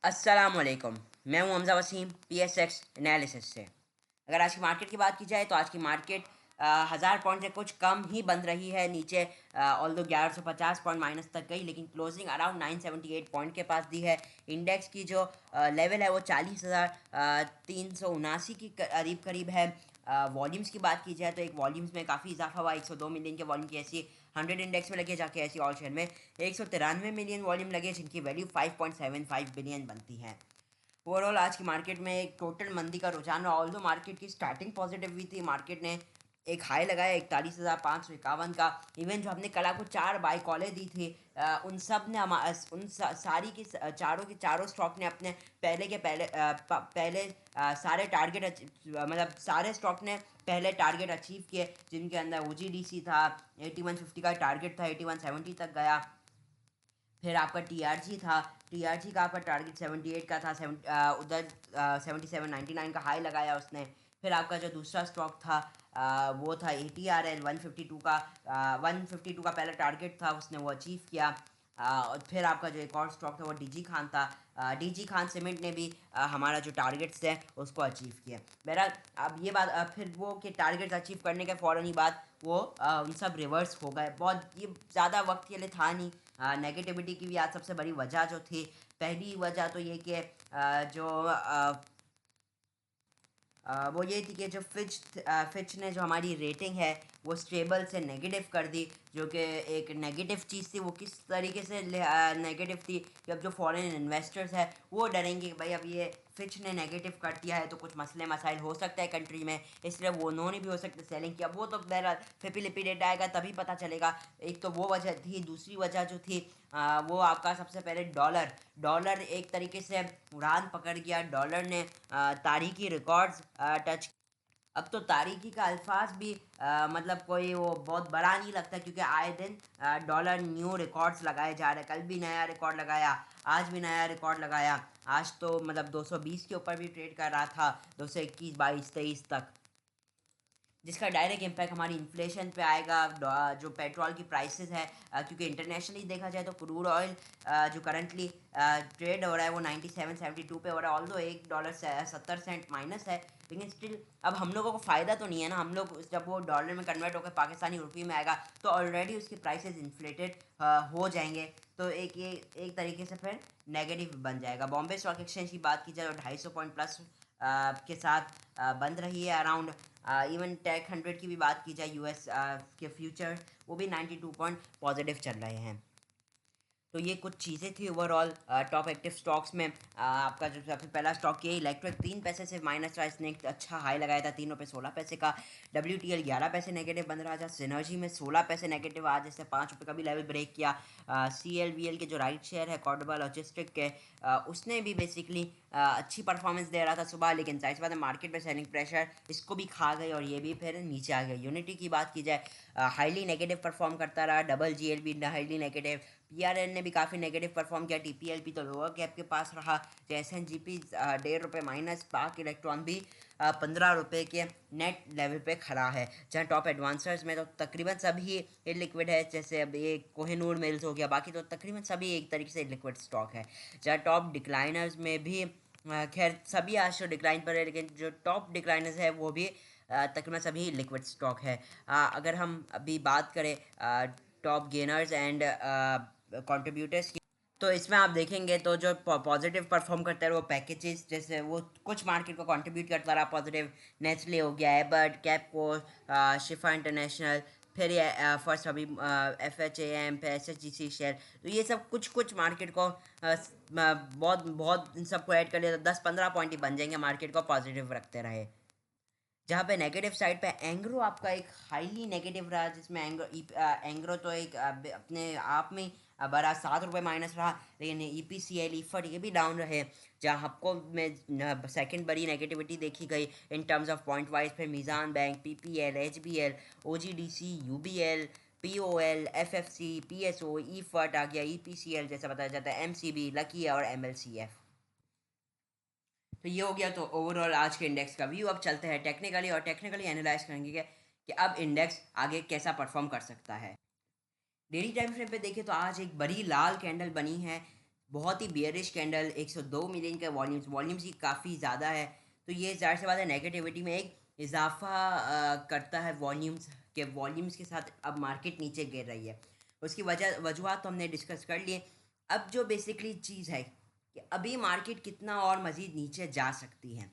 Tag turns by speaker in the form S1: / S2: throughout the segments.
S1: अस्सलामुअलैकुम। मैं हूं हमज़ा वसीम पीएसएक्स एनालिसिस से। अगर आज की मार्केट की बात की जाए तो आज की मार्केट 1000 पॉइंट से कुछ कम ही बंद रही है नीचे, ऑल्दो 1150 पॉइंट माइनस तक गई, लेकिन क्लोजिंग अराउंड 978 पॉइंट के पास दी है। इंडेक्स की जो लेवल है वो 40,379 की करीब करीब है। वॉल्यूम्स की बात की जाए तो एक वॉल्यूम्स में काफ़ी इजाफा हुआ, 102 मिलियन के वॉल्यूम की ऐसी 100 इंडेक्स में लगे, जाके ऐसी ऑल शेयर में 193 मिलियन वॉल्यूम लगे, जिनकी वैल्यू 5.75 बिलियन बनती है। ओवरऑल आज की मार्केट में एक टोटल मंदी का रुझान रहा। ऑल्दो मार्केट की स्टार्टिंग पॉजिटिव हुई थी, मार्केट ने एक हाई लगाया 41,551 का। इवन जो हमने कल आपको 4 बाई कॉलें दी थी, उन सब ने सारी की चारों के चारों स्टॉक ने अपने पहले के पहले पहले सारे टारगेट, मतलब सारे स्टॉक ने पहले टारगेट अचीव किए, जिनके अंदर OGDC था, 8150 का टारगेट था, 8170 तक गया। फिर आपका TRG था, TRG का आपका टारगेट 78 का था, उधर 7799 का हाई लगाया उसने। फिर आपका जो दूसरा स्टॉक था वो था ATRL 152 का, 152 का पहला टारगेट था, उसने वो अचीव किया। और फिर आपका जो एक और स्टॉक था वो DG खान था। DG खान सीमेंट ने भी हमारा जो टारगेट्स है उसको अचीव किया। बहरहाल अब ये बात, फिर वो के टारगेट्स अचीव करने के फ़ौरन ही बाद वो उन सब रिवर्स हो गए। बहुत ये ज़्यादा वक्त के लिए था नहीं। नेगेटिविटी की भी आज सबसे बड़ी वजह जो थी, पहली वजह तो ये कि जो वो ये थी कि जो फिच ने जो हमारी रेटिंग है वो स्टेबल से नेगेटिव कर दी, जो कि एक नेगेटिव चीज़ थी। वो किस तरीके से नेगेटिव थी कि अब जो फॉरेन इन्वेस्टर्स है वो डरेंगे कि भाई अब ये फिच ने नेगेटिव कर दिया है तो कुछ मसले मसाइल हो सकता है कंट्री में, इसलिए वो उन्होंने भी हो सकता है सेलिंग किया। वो तो बहरहाल फिपी लिपी डेटा आएगा तभी पता चलेगा। एक तो वो वजह थी। दूसरी वजह जो थी वो आपका सबसे पहले डॉलर डॉलर एक तरीके से उड़ान पकड़ गया। डॉलर ने तारीखी रिकॉर्ड्स टच। अब तो तारीखी का अल्फाज भी मतलब कोई वो बहुत बड़ा नहीं लगता, क्योंकि आए दिन डॉलर न्यू रिकॉर्ड्स लगाए जा रहे हैं। कल भी नया रिकॉर्ड लगाया, आज भी नया रिकॉर्ड लगाया। आज तो मतलब 220 के ऊपर भी ट्रेड कर रहा था, 221 22 23 तक, जिसका डायरेक्ट इम्पैक्ट हमारी इन्फ्लेशन पे आएगा। जो पेट्रोल की प्राइसेस है, क्योंकि इंटरनेशनली देखा जाए तो क्रूड ऑयल जो करंटली ट्रेड हो रहा है वो 97-72 पे हो रहा है। ऑल्दो $1.70 माइनस है, लेकिन स्टिल अब हम लोगों को फ़ायदा तो नहीं है ना। हम लोग जब वो डॉलर में कन्वर्ट होकर पाकिस्तानी रुपये में आएगा तो ऑलरेडी उसकी प्राइसेस इन्फ्लेटेड हो जाएंगे, तो एक तरीके से फिर नेगेटिव बन जाएगा। बॉम्बे स्टॉक एक्सचेंज की बात की जाए तो 250 पॉइंट प्लस के साथ बंद रही है अराउंड। इवन टेक 100 की भी बात की जाए, यूएस के फ्यूचर, वो भी 92 पॉइंट पॉजिटिव चल रहे हैं। तो ये कुछ चीज़ें थी ओवरऑल टॉप एक्टिव स्टॉक्स में। आपका जो सबसे पहला स्टॉक ये इलेक्ट्रिक 3 पैसे से माइनस रहा, इसने एक अच्छा हाई लगाया था ₹3.16 का। WTL 11 पैसे नेगेटिव बन रहा था। सिनर्जी में 16 पैसे नेगेटिव, आज जैसे ₹5 का भी लेवल ब्रेक किया। CLVL के जो राइट शेयर है कॉर्डोबा लॉजिस्टिक के, उसने भी बेसिकली अच्छी परफॉर्मेंस दे रहा था सुबह, लेकिन जाहिर सी बात है मार्केट में सेलिंग प्रेशर इसको भी खा गई और ये भी फिर नीचे आ गया। यूनिटी की बात की जाए, हाईली नेगेटिव परफॉर्म करता रहा। डबल GL भी हाईली नेगेटिव। PRN ने भी काफ़ी नेगेटिव परफॉर्म किया। TPLP तो लोअर कैप के पास रहा। SNGP ₹1.5 minus. पाक इलेक्ट्रॉन भी ₹15 के नेट लेवल पे खड़ा है। जहाँ टॉप एडवांसर्स में तो तकरीबन सभी इलिक्विड है, जैसे अब ये कोहिनूर मिल्स हो गया, बाकी तो तकरीबन सभी एक तरीके से लिक्विड स्टॉक है। जहाँ टॉप डिक्लाइनर्स में भी खैर सभी आज तो डिक्लाइन पर है, लेकिन जो टॉप डिक्लाइनर्स है वो भी तकरीबन सभी लिक्विड स्टॉक है। अगर हम अभी बात करें टॉप गेनर्स एंड कंट्रीब्यूटर्स की, तो इसमें आप देखेंगे तो जो पॉजिटिव परफॉर्म करता है वो पैकेजेस, जैसे वो कुछ मार्केट को कंट्रीब्यूट करता रहा पॉजिटिव। नेस्ले हो गया, एबर्ट, कैपको, शिफा इंटरनेशनल, फिर ये फर्स्ट अभी FHAM, फिर SHGC शेयर। तो ये सब कुछ कुछ मार्केट को बहुत बहुत इन सबको ऐड कर लिया तो 10-15 पॉइंट ही बन जाएंगे, मार्केट को पॉजिटिव रखते रहे। जहाँ पे नेगेटिव साइड पे एंग्रो आपका एक हाईली नेगेटिव रहा, जिसमें एंग्रो तो एक अपने आप में बड़ा ₹7 माइनस रहा, लेकिन EPCL ईफट ये भी डाउन रहे। जहाँ हपको में सेकंड बड़ी नेगेटिविटी देखी गई in terms of point wise, फिर Meezan bank, PPL, HBL, OGDC, UBL, POL, FFC, PSO, ईफट आ गया, EPCL जैसा बताया जाता है, MCB, लकी और MLCF। तो ये हो गया तो ओवरऑल आज के इंडेक्स का व्यू। अब चलते हैं टेक्निकली, और टेक्निकली एनालाइज करेंगे कि अब इंडेक्स आगे कैसा परफॉर्म कर सकता है। डेली टाइम फ्रेम पे देखें तो आज एक बड़ी लाल कैंडल बनी है, बहुत ही बियरिश कैंडल, 102 मिलियन का वॉल्यूम्स ही काफ़ी ज़्यादा है। तो ये ज़ाहिर सी बात है नेगेटिविटी में एक इजाफा करता है वॉल्यूम्स के साथ अब मार्केट नीचे गिर रही है। उसकी वजूहत तो हमने डिस्कस कर लिए। अब जो बेसिकली चीज़ है कि अभी मार्केट कितना और मज़ीद नीचे जा सकती है।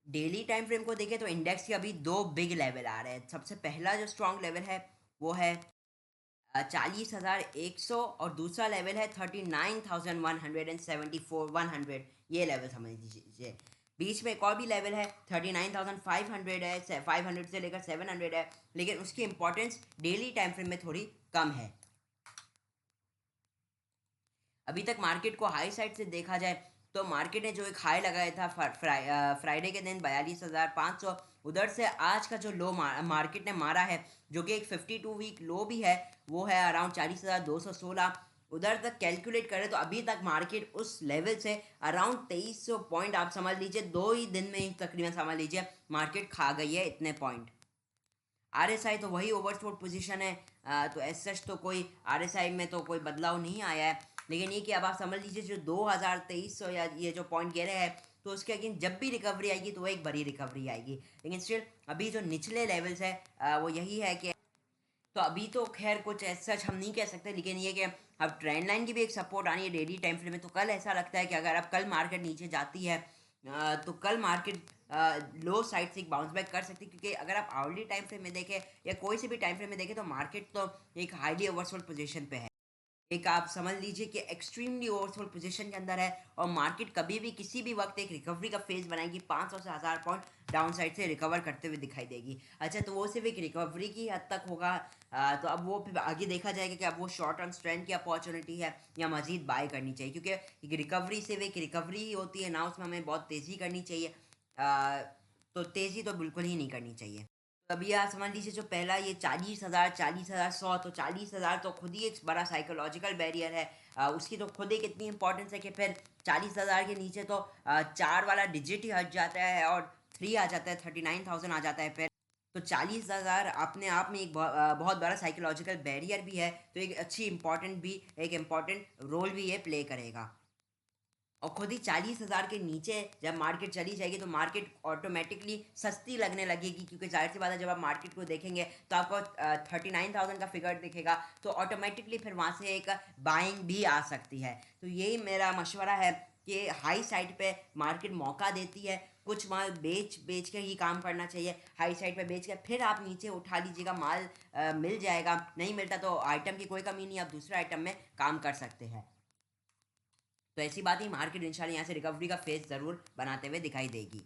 S1: डेली टाइम फ्रेम को देखें तो इंडेक्स के अभी दो बिग लेवल आ रहे हैं। सबसे पहला जो स्ट्रॉन्ग लेवल है वो है 40,100 और दूसरा लेवल है 39,174 ये लेवल समझ लीजिए। बीच में एक और भी लेवल है 39,500 है, 500 से लेकर 700 है, लेकिन उसकी इंपॉर्टेंस डेली टाइम फ्रेम में थोड़ी कम है। अभी तक मार्केट को हाई साइड से देखा जाए तो मार्केट ने जो एक हाई लगाया था फ्राइडे के दिन 42,500, उधर से आज का जो लो मार्केट ने मारा है जो कि एक 52 वीक लो भी है, वो है अराउंड 40,216। उधर तक कैलकुलेट करें तो अभी तक मार्केट उस लेवल से अराउंड 2300 पॉइंट आप समझ लीजिए, 2 ही दिन में ही तकरीबन समझ लीजिए मार्केट खा गई है इतने पॉइंट। आरएसआई तो वही ओवरसोल्ड पोजीशन है। तो एज सच तो कोई आरएसआई में तो कोई बदलाव नहीं आया है, लेकिन ये कि अब आप समझ लीजिए जो 2023 या ये जो पॉइंट गिरे हैं तो उसके अगेंस्ट जब भी रिकवरी आएगी तो वो एक बड़ी रिकवरी आएगी। लेकिन स्टिल अभी जो निचले लेवल्स है वो यही है कि तो अभी तो खैर कुछ एज सच हम नहीं कह सकते, लेकिन ये कि अब ट्रेंड लाइन की भी एक सपोर्ट आनी है डेली टाइम फ्रेम में। तो कल ऐसा लगता है कि अगर अब कल मार्केट नीचे जाती है तो कल मार्केट लो साइड से एक बाउंस बैक कर सकती है, क्योंकि अगर आप आवर्ली टाइम फ्रेम में देखें या कोई से भी टाइम फ्रेम में देखें तो मार्केट तो एक हाईली ओवरसोल्ड पोजीशन पे है। एक आप समझ लीजिए कि एक्सट्रीमली ओवरसोल्ड पोजीशन के अंदर है और मार्केट कभी भी किसी भी वक्त एक रिकवरी का फेज बनाएगी, 500 से 1000 पॉइंट डाउन साइड से रिकवर करते हुए दिखाई देगी। अच्छा, तो वो सिर्फ एक रिकवरी की हद तक होगा। तो अब वो फिर आगे देखा जाएगा कि अब वो शॉर्ट टर्म ट्रेंड की अपॉर्चुनिटी है या मजीद बाय करनी चाहिए, क्योंकि एक रिकवरी सिर्फ एक रिकवरी ही होती है ना, उसमें हमें बहुत तेज़ी करनी चाहिए। तो तेज़ी तो बिल्कुल ही नहीं करनी चाहिए। अभी आप समझ लीजिए जो पहला ये 40,000, 40,100, तो 40,000 तो खुद ही एक बड़ा साइकोलॉजिकल बैरियर है। उसकी तो खुद एक इतनी इंपॉर्टेंस है कि फिर 40,000 के नीचे तो 4 वाला डिजिट ही हट जाता है और 3 आ जाता है, 39,000 आ जाता है फिर। तो 40,000 अपने आप में एक बहुत बड़ा साइकोलॉजिकल बैरियर भी है, तो एक अच्छी इंपॉर्टेंट भी एक इम्पॉर्टेंट रोल भी ये प्ले करेगा। और खुद ही 40,000 के नीचे जब मार्केट चली जाएगी तो मार्केट ऑटोमेटिकली सस्ती लगने लगेगी, क्योंकि जाहिर सी बात है जब आप मार्केट को देखेंगे तो आपको 39,000 का फिगर दिखेगा, तो ऑटोमेटिकली फिर वहाँ से एक बाइंग भी आ सकती है। तो यही मेरा मशवरा है कि हाई साइड पे मार्केट मौका देती है, कुछ माल बेच बेच के ही काम करना चाहिए। हाई साइड पे बेच के फिर आप नीचे उठा लीजिएगा, माल मिल जाएगा, नहीं मिलता तो आइटम की कोई कमी नहीं, आप दूसरे आइटम में काम कर सकते हैं। तो ऐसी बात ही मार्केट इंशाल्लाह यहाँ से रिकवरी का फेज ज़रूर बनाते हुए दिखाई देगी।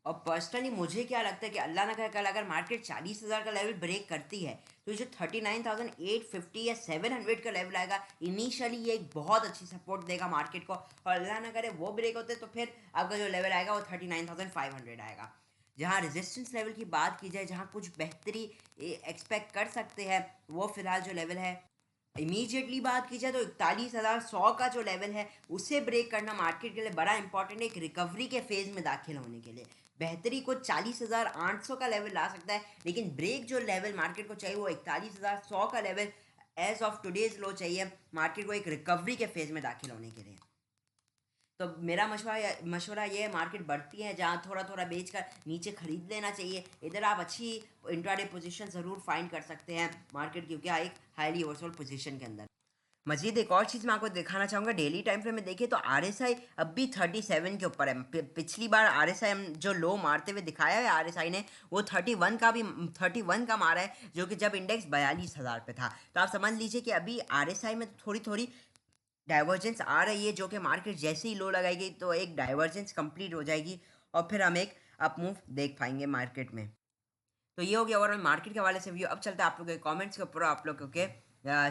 S1: और पर्सनली मुझे क्या लगता है कि अल्लाह ना करे कल अगर मार्केट 40,000 का लेवल ब्रेक करती है तो जो 39,850 या 700 का लेवल आएगा इनिशियली ये एक बहुत अच्छी सपोर्ट देगा मार्केट को, और अल्लाह ना करे वो ब्रेक होते तो फिर आपका जो लेवल आएगा वो 39,500 आएगा। जहाँ रेजिस्टेंस लेवल की बात की जाए, जहाँ कुछ बेहतरी एक्सपेक्ट कर सकते हैं, वो फिलहाल जो लेवल है इमीडिएटली बात की जाए तो 41,100 का जो लेवल है उसे ब्रेक करना मार्केट के लिए बड़ा इंपॉर्टेंट है, एक रिकवरी के फेज में दाखिल होने के लिए। बेहतरी को 40,800 का लेवल ला सकता है, लेकिन ब्रेक जो लेवल मार्केट को चाहिए वो 41,100 का लेवल एज ऑफ टुडेज लो चाहिए मार्केट को एक रिकवरी के फेज में दाखिल होने के लिए। तो मेरा मशवरा ये है, मार्केट बढ़ती है जहाँ थोड़ा थोड़ा बेच कर नीचे खरीद लेना चाहिए। इधर आप अच्छी इंट्राडे पोजीशन ज़रूर फाइंड कर सकते हैं मार्केट, क्योंकि एक हाईली ओवरसोल्ड पोजीशन के अंदर। मजीद एक और चीज़ मैं आपको दिखाना चाहूँगा, डेली टाइम फ्रेम में देखिए तो आरएसआई अब भी 37 के ऊपर है। पिछली बार आरएसआई हम जो लो मारते हुए दिखाया है आरएसआई ने वो 31 का मारा है, जो कि जब इंडेक्स 42,000 पे था। तो आप समझ लीजिए कि अभी आरएसआई में थोड़ी थोड़ी डाइवर्जेंस आ रही है, जो कि मार्केट जैसे ही लो लगाएगी तो एक डाइवर्जेंस कंप्लीट हो जाएगी और फिर हम एक अप मूव देख पाएंगे मार्केट में। तो ये हो गया ओवरऑल मार्केट के हवाले से व्यू। अब चलते हैं आप लोगों के कमेंट्स के ऊपर, आप लोगों के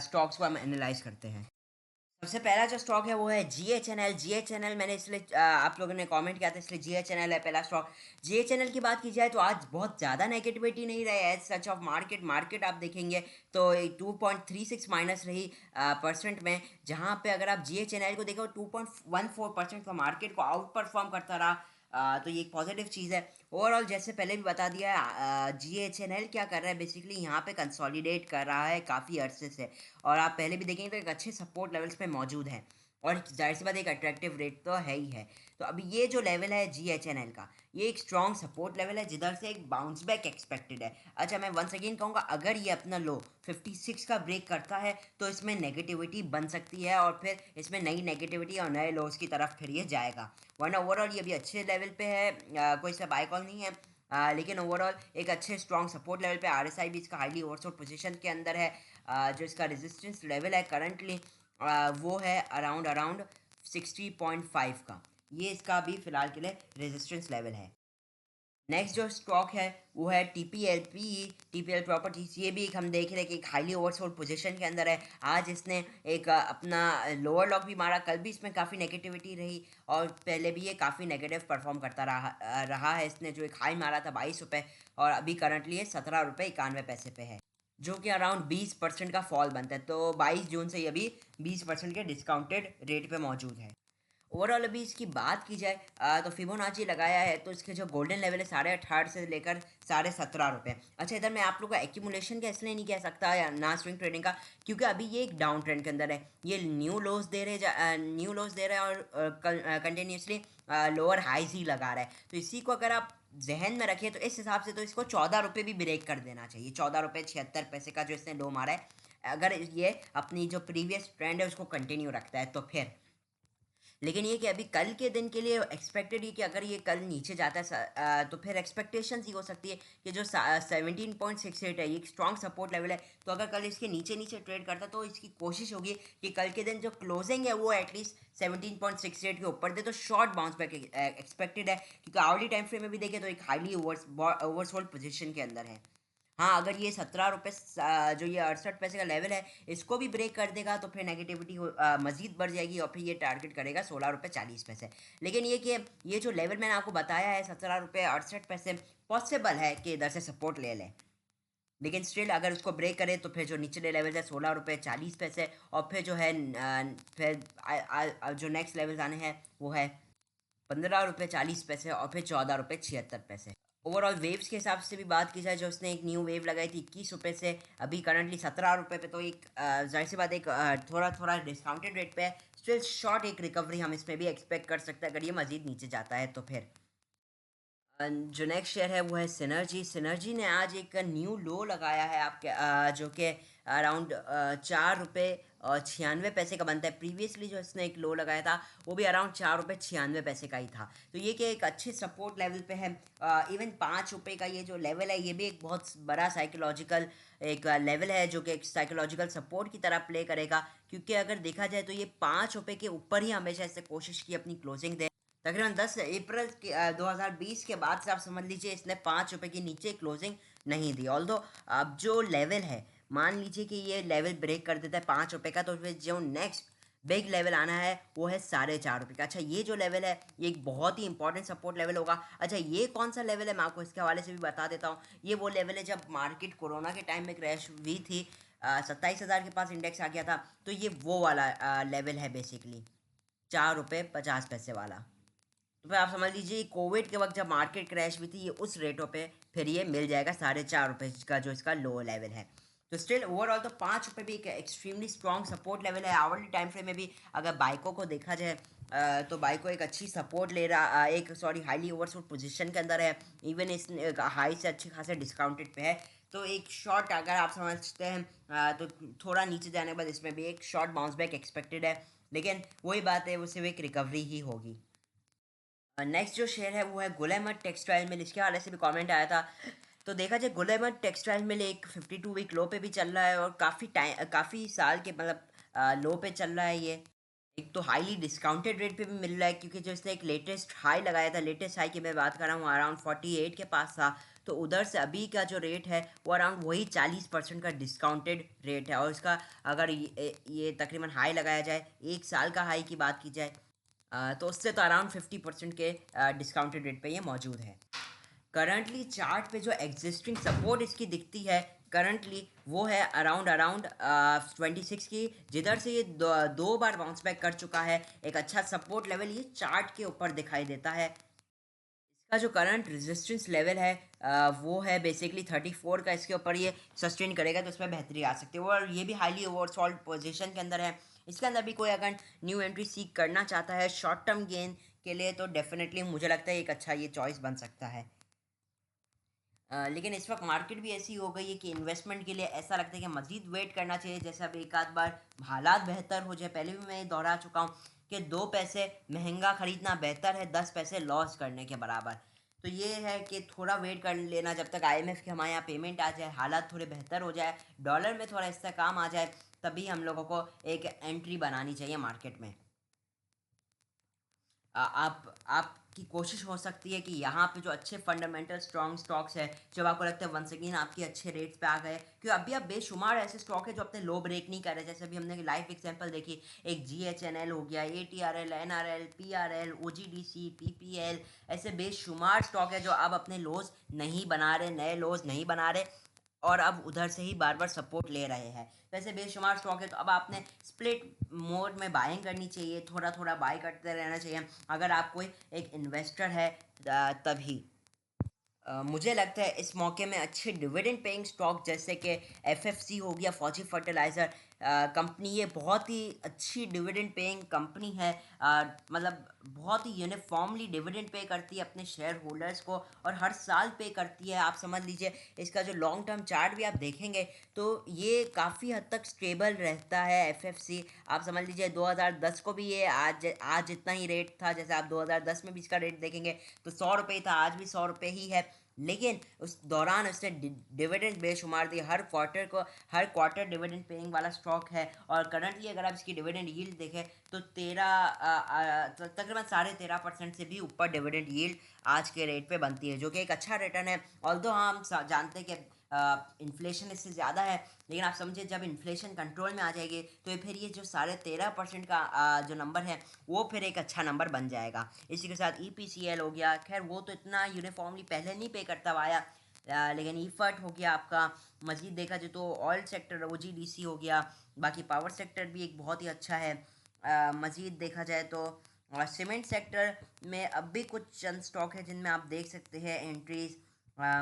S1: स्टॉक्स को हम एनालाइज करते हैं। सबसे पहला जो स्टॉक है वो है जी एच एन एल। मैंने इसलिए आप लोगों ने कमेंट किया था इसलिए जी एच एन एल है पहला स्टॉक। जी एच एन एल की बात की जाए तो आज बहुत ज़्यादा नेगेटिविटी नहीं रही एज सच ऑफ मार्केट आप देखेंगे तो 2.36 माइनस रही परसेंट में, जहाँ पे अगर आप जी एच एन एल को देखो 2.14% का मार्केट को आउट परफॉर्म करता रहा। तो ये एक पॉजिटिव चीज़ है। ओवरऑल जैसे पहले भी बता दिया है, जी एच एन एल क्या कर रहा है बेसिकली यहाँ पे कंसोलिडेट कर रहा है काफ़ी अरसे से, और आप पहले भी देखेंगे तो एक अच्छे सपोर्ट लेवल्स पे मौजूद हैं। और ज़ाहिर सी बात है एक अट्रैक्टिव रेट तो है ही है। तो अभी ये जो लेवल है GHNL का, ये एक स्ट्रॉन्ग सपोर्ट लेवल है जिधर से एक बाउंस बैक एक्सपेक्टेड है। अच्छा, मैं वंस अगेन कहूँगा, अगर ये अपना लो 56 का ब्रेक करता है तो इसमें नेगेटिविटी बन सकती है और फिर इसमें नई नेगेटिविटी और नए लोस की तरफ फिर ये जाएगा। वरना ओवरऑल ये भी अच्छे लेवल पे है, कोई सा बाय कॉल नहीं है। लेकिन ओवरऑल एक अच्छे स्ट्रॉन्ग सपोर्ट लेवल पे RSI भी इसका हाईली ओवरसोल्ड पोजीशन के अंदर है। जो इसका रेजिस्टेंस लेवल है करंटली वो है अराउंड अराउंड 60.5 का। ये इसका भी फिलहाल के लिए रेजिस्टेंस लेवल है। नेक्स्ट जो स्टॉक है वो है TPL प्रॉपर्टीज। ये भी एक हम देख रहे हैं कि एक हाईली ओवरसोल्ड पोजीशन के अंदर है। आज इसने एक अपना लोअर लॉक भी मारा, कल भी इसमें काफ़ी नेगेटिविटी रही और पहले भी ये काफ़ी नेगेटिव परफॉर्म करता रहा है। इसने जो एक हाई मारा था 22 रुपये और अभी करंटली ये 17 रुपये 91 पैसे पे है, जो कि अराउंड 20% का फॉल बनता है। तो 22 जून से ये अभी 20% के डिस्काउंटेड रेट पे मौजूद है। ओवरऑल अभी इसकी बात की जाए तो फिबोनाची लगाया है तो इसके जो गोल्डन लेवल है 18.5 से लेकर 17.5 रुपये। अच्छा, इधर मैं आप लोग का एक्यूमुलेशन का इसलिए नहीं कह सकता या ना स्विंग ट्रेडिंग का, क्योंकि अभी ये एक डाउन ट्रेंड के अंदर है। ये न्यू लोस दे रहे हैं और कंटिन्यूसली लोअर हाईज ही लगा रहा है। तो इसी को अगर आप जहन में रखें तो इस हिसाब से तो इसको 14 रुपये भी ब्रेक कर देना चाहिए। 14 रुपये 76 पैसे का जो इसने लो मारा है, अगर ये अपनी जो प्रीवियस ट्रेंड है उसको कंटिन्यू रखता है तो फिर। लेकिन ये कि अभी कल के दिन के लिए एक्सपेक्टेड ही कि अगर ये कल नीचे जाता है तो फिर एक्सपेक्टेशंस ही हो सकती है कि जो 17.68 है ये एक स्ट्रॉन्ग सपोर्ट लेवल है। तो अगर कल इसके नीचे नीचे ट्रेड करता तो इसकी कोशिश होगी कि कल के दिन जो क्लोजिंग है वो एटलीस्ट 17.68 के ऊपर दे, तो शॉर्ट बाउंस बैक एक्सपेक्टेड है। क्योंकि आवर्ली टाइम फ्रेम में भी देखें तो एक हाईली ओवरसोल्ड पोजीशन के अंदर है। हाँ, अगर ये 17 रुपये जो ये 68 पैसे का लेवल है इसको भी ब्रेक कर देगा तो फिर नेगेटिविटी मज़ीद बढ़ जाएगी और फिर ये टारगेट करेगा 16 रुपये 40 पैसे। लेकिन ये कि ये जो लेवल मैंने आपको बताया है 17 रुपये 68 पैसे, पॉसिबल है कि इधर से सपोर्ट ले लें। लेकिन स्टिल अगर उसको ब्रेक करे तो फिर जो निचले लेवल है 16 रुपये 40 पैसे और फिर जो है फिर जो नेक्स्ट लेवल आने हैं वो है 15 रुपये 40 पैसे और फिर 14 रुपये 76 पैसे। ओवरऑल वेव्स के हिसाब से भी बात की जाए, जो उसने एक न्यू वेव लगाई थी 21 रुपये से अभी करंटली 17 रुपये पे, तो एक जाहिर सी बात है एक थोड़ा थोड़ा डिस्काउंटेड रेट पे है। स्टिल शॉर्ट एक रिकवरी हम इसमें भी एक्सपेक्ट कर सकते हैं अगर ये मज़ीद नीचे जाता है तो फिर। जो नेक्स्ट शेयर है वो है सिनर्जी। सिनर्जी ने आज एक न्यू लो लगाया है आपके जो कि अराउंड 4 रुपये 96 पैसे का बनता है। प्रीवियसली जो इसने एक लो लगाया था वो भी अराउंड 4 रुपये 96 पैसे का ही था। तो ये कि एक अच्छे सपोर्ट लेवल पे है। इवन 5 रुपये का ये जो लेवल है ये भी एक बहुत बड़ा साइकोलॉजिकल एक लेवल है जो कि एक साइकोलॉजिकल सपोर्ट की तरह प्ले करेगा। क्योंकि अगर देखा जाए तो ये 5 रुपये के ऊपर ही हमेशा इससे कोशिश की अपनी क्लोजिंग दे। तकरीबन 10 अप्रैल 2020 के बाद से आप समझ लीजिए इसने 5 रुपये के नीचे क्लोजिंग नहीं दी। ऑल्दो अब जो लेवल है, मान लीजिए कि ये लेवल ब्रेक कर देता है 5 रुपये का, तो फिर जो नेक्स्ट बिग लेवल आना है वो है 4.5 रुपये का। अच्छा, ये जो लेवल है ये एक बहुत ही इंपॉर्टेंट सपोर्ट लेवल होगा। अच्छा, ये कौन सा लेवल है मैं आपको इसके हवाले से भी बता देता हूँ। ये वो लेवल है जब मार्केट कोरोना के टाइम में क्रैश हुई थी, 27,000 के पास इंडेक्स आ गया था। तो ये वो वाला लेवल है बेसिकली, 4 रुपये 50 पैसे वाला। तो फिर आप समझ लीजिए कोविड के वक्त जब मार्केट क्रैश हुई थी ये उस रेटों पे फिर ये मिल जाएगा 4.5 रुपये का जो इसका लो लेवल है। तो स्टिल ओवरऑल तो 5 रुपये भी एक एक्सट्रीमली स्ट्रॉन्ग सपोर्ट लेवल है। आवरली टाइम फ्रेम में भी अगर बाइकों को देखा जाए तो बाइको एक अच्छी सपोर्ट ले रहा एक सॉरी हाईली ओवरसोल्ड पोजीशन के अंदर है। इवन इस हाई से अच्छे खासे डिस्काउंटेड पे है। तो एक शॉर्ट अगर आप समझते हैं तो थोड़ा नीचे जाने के बाद इसमें भी एक शॉर्ट बाउंस बैक एक्सपेक्टेड है। लेकिन वही बात है वो सिर्फ एक रिकवरी ही होगी। नेक्स्ट जो शेयर है वो है गुल अहमद टेक्सटाइल मिल। इसके हवाले से भी कमेंट आया था। तो देखा जाए गुल अहमद टेक्सटाइल मिल एक 52 वीक लो पे भी चल रहा है और काफ़ी साल के मतलब लो पे चल रहा है ये। एक तो हाईली डिस्काउंटेड रेट पे भी मिल रहा है क्योंकि जो इसने एक लेटेस्ट हाई लगाया था, लेटेस्ट हाई की मैं बात कर रहा हूँ अराउंड 48 के पास था। तो उधर से अभी का जो रेट है वो अराउंड वही 40% का डिस्काउंटेड रेट है। और इसका अगर ये तकरीबन हाई लगाया जाए, 1 साल का हाई की बात की जाए तो उससे तो अराउंड 50% के डिस्काउंटेड रेट पे ये मौजूद है। करंटली चार्ट पे जो एग्जिस्टिंग सपोर्ट इसकी दिखती है करंटली वो है अराउंड अराउंड 26 की, जिधर से ये दो बार बाउंस बैक कर चुका है। एक अच्छा सपोर्ट लेवल ये चार्ट के ऊपर दिखाई देता है। इसका जो करंट रेजिस्टेंस लेवल है वो है बेसिकली 34 का। इसके ऊपर ये सस्टेन करेगा तो इसमें बेहतरी आ सकती है और ये भी हाईली ओवरसोल्ड पोजीशन के अंदर है। इसके अंदर भी कोई अगर न्यू एंट्री सीख करना चाहता है शॉर्ट टर्म गेन के लिए तो डेफिनेटली मुझे लगता है एक अच्छा ये चॉइस बन सकता है। लेकिन इस वक्त मार्केट भी ऐसी हो गई है कि इन्वेस्टमेंट के लिए ऐसा लगता है कि मज़ीद वेट करना चाहिए, जैसे अब एक आध बार हालात बेहतर हो जाए। पहले भी मैं ये दोहरा चुका हूँ कि 2 पैसे महंगा ख़रीदना बेहतर है 10 पैसे लॉस करने के बराबर। तो ये है कि थोड़ा वेट कर लेना जब तक IMF की हमारे यहाँ पेमेंट आ जाए, हालात थोड़े बेहतर हो जाए, डॉलर में थोड़ा इस्तेहकाम आ जाए, तभी हम लोगों को एक एंट्री बनानी चाहिए मार्केट में। आपकी कोशिश हो सकती है कि यहाँ पे जो अच्छे फंडामेंटल स्ट्रॉन्ग स्टॉक्स है, जब आपको लगता है वंस अगेन आपकी अच्छे रेट्स पे आ गए, क्योंकि अभी आप बेशुमार ऐसे स्टॉक है जो अपने लो ब्रेक नहीं कर रहे। जैसे अभी हमने लाइव एग्जांपल देखी, एक GHNL हो गया, ATRL, NRL, PRL, OGDC, PPL, ऐसे बेशुमार स्टॉक है जो अब अपने लोज नहीं बना रहे, नए लोज नहीं बना रहे, और अब उधर से ही बार बार सपोर्ट ले रहे हैं। वैसे बेशुमार स्टॉक है, तो अब आपने स्प्लिट मोड में बाइंग करनी चाहिए, थोड़ा थोड़ा बाय करते रहना चाहिए अगर आप कोई एक इन्वेस्टर है तभी। मुझे लगता है इस मौके में अच्छे डिविडेंड पेइंग स्टॉक जैसे कि FFC हो गया, फौजी फर्टिलाइज़र कंपनी, ये बहुत ही अच्छी डिविडेंड पेइंग कंपनी है। मतलब बहुत ही यूनिफॉर्मली डिविडेंड पे करती है अपने शेयर होल्डर्स को, और हर साल पे करती है। आप समझ लीजिए इसका जो लॉन्ग टर्म चार्ट भी आप देखेंगे तो ये काफ़ी हद तक स्टेबल रहता है। FFC आप समझ लीजिए 2010 को भी ये आज इतना ही रेट था, जैसे आप 2010 में भी इसका रेट देखेंगे तो 100 रुपये था, आज भी 100 रुपये ही है। लेकिन उस दौरान उसने डिविडेंड बेशुमार दिए, हर क्वार्टर डिविडेंड पेइंग वाला स्टॉक है। और करंटली अगर आप इसकी डिविडेंड यील्ड देखें तो तकरीबन 13.5% से भी ऊपर डिविडेंड यील्ड आज के रेट पे बनती है, जो कि एक अच्छा रिटर्न है। ऑल्दो हम जानते हैं कि इन्फ्लेशन इससे ज़्यादा है, लेकिन आप समझिए जब इन्फ्लेशन कंट्रोल में आ जाएगी तो ये फिर ये जो 13.5% का जो नंबर है वो फिर एक अच्छा नंबर बन जाएगा। इसी के साथ EPCL हो गया, खैर वो तो इतना यूनिफॉर्मली पहले नहीं पे करता हुआ आया, लेकिन ईफर्ट हो गया आपका। मज़ीद देखा जाए तो ऑयल सेक्टर OGDC हो गया, बाकी पावर सेक्टर भी एक बहुत ही अच्छा है। मज़ीद देखा जाए तो सीमेंट सेक्टर में अब भी कुछ चंद स्टॉक है जिनमें आप देख सकते हैं एंट्रीज।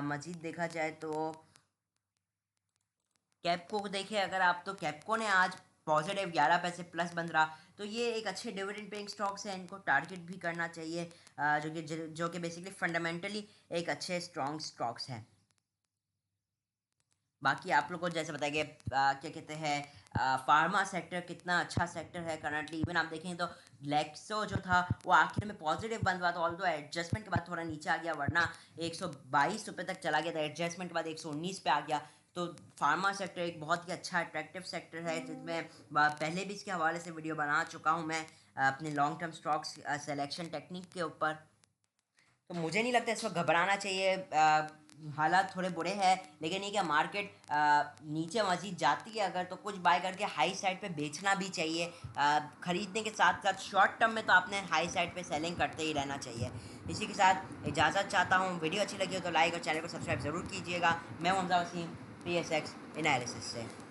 S1: मज़ीद देखा जाए तो कैपको को देखिए अगर आप, तो कैपको ने आज पॉजिटिव 11 पैसे प्लस बन रहा, तो ये एक अच्छे डिविडेंड पेइंग स्टॉक्स हैं, इनको टारगेट भी करना चाहिए, जो कि बेसिकली फंडामेंटली एक अच्छे स्ट्रॉन्ग स्टॉक्स हैं। बाकी आप लोग को जैसे बताया कि क्या कहते हैं फार्मा सेक्टर कितना अच्छा सेक्टर है करंटली। इवन आप देखें तो ग्लैक्सो जो था वो आखिर में पॉजिटिव बन रहा था, ऑल्दो एडजस्टमेंट के बाद थोड़ा नीचे आ गया, वरना 122 रुपये तक चला गया था, एडजस्टमेंट के बाद 119 पे आ गया। तो फार्मा सेक्टर एक बहुत ही अच्छा अट्रैक्टिव सेक्टर है, जिसमें पहले भी इसके हवाले से वीडियो बना चुका हूँ मैं अपने long term stocks selection technique के ऊपर। तो मुझे नहीं लगता इस वक्त घबराना चाहिए। हालात थोड़े बुरे हैं, लेकिन ये क्या मार्केट नीचे मजीद जाती है अगर, तो कुछ बाय करके हाई साइड पे बेचना भी चाहिए। ख़रीदने के साथ साथ शॉर्ट टर्म में तो आपने हाई साइड पे सेलिंग करते ही रहना चाहिए। इसी के साथ इजाज़त चाहता हूँ। वीडियो अच्छी लगी हो तो लाइक और चैनल को सब्सक्राइब ज़रूर कीजिएगा। मैं हमजा वसीम, PSX एनालिसिस से।